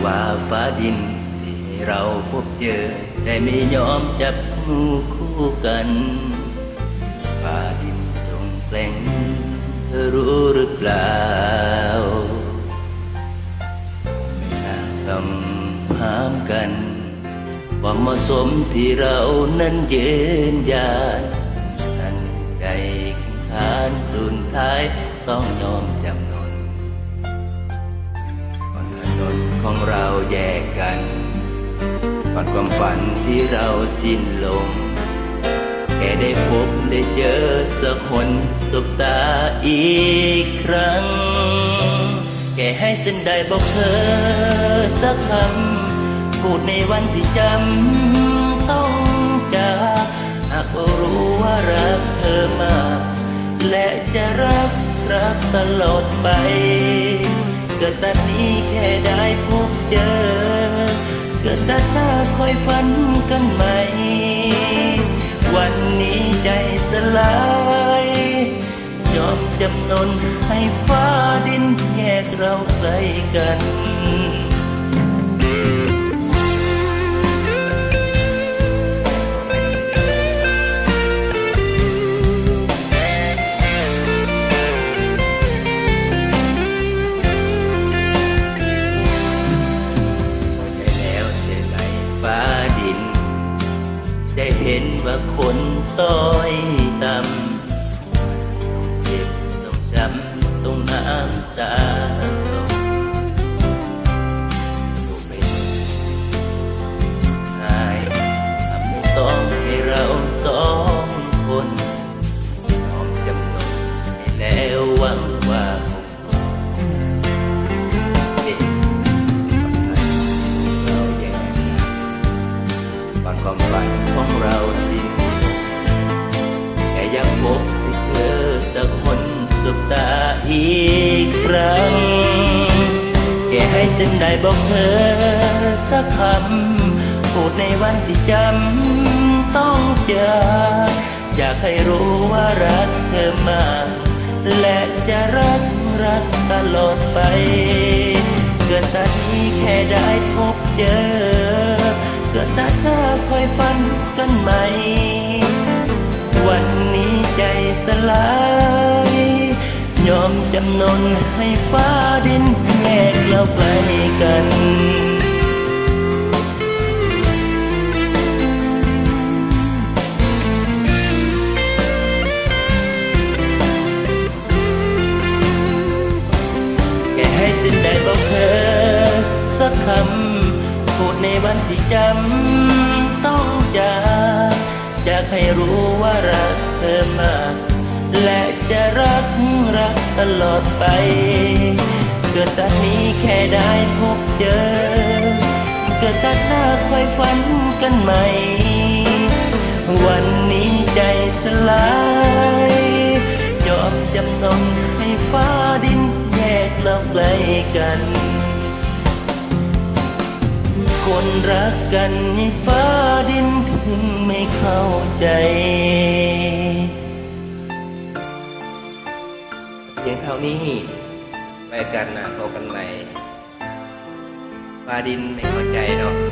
ว่าฟ้าดินที่เราพบเจอได้ไม่ยอมจับมือคู่กันฟ้าดินจงแกล้งเธอรู้หรือเปล่าไม่น่าต้องห้ามกันความเหมาะสมที่เรานั้นยืนยันนั้นใจขานสุดท้ายต้องยอมจำนนก่อนถนนของเราแยกกันก่อนความฝันที่เราสิ้นลงแค่ได้พบได้เจอสักคนสบตาอีกครั้งแค่ให้ฉันได้บอกเธอสักคำพูดในวันที่จำต้องจากหากรู้ว่ารักเธอมากและจะรักตลอดไปเกิดชาตินี้แค่ได้พบเจอเกิดชาติหน้าคอยฝันกันใหม่วันนี้ใจสลายยอมจำนนให้ฟ้าดินแยกเราไกลกันฟ้าดินได้เห็นว่าคนต้อยต่ำเจ็บต้องช้ำต้องน้ำตาตัวเป็นหายทำให้ต้องให้เราสองคนยอมจำนนให้แล้วหวังว่าความฝันของเราสิ้นแค่อยากพบได้เจอสักคนสบตาอีกครั้งแค่ให้ฉันได้บอกเธอสักคำพูดในวันที่จำต้องจากอยากให้รู้ว่ารักเธอมากและจะรักตลอดไปเกิดชาตินี้แค่ได้พบเจอเกิดชาติหน้าคอยฝันกันใหม่วันนี้ใจสลายยอมจำนนให้ฟ้าดินแยกเราไกลกันแค่ให้ฉันได้บอกเธอสักคำพูดในวันที่จำต้องจากอยากให้รู้ว่ารักเธอมากและจะรักตลอดไปเกิดชาตินี้แค่ได้พบเจอเกิดชาติหน้าคอยฝันกันใหม่วันนี้ใจสลายยอมจำนนให้ฟ้าดินแยกเราไกลกันคนรักกันให้ฟ้าดินถึงไม่เข้าใจเพียงเท่านี้ไปกันนะพบกันใหม่ฟ้าดินไม่เข้าใจเนาะ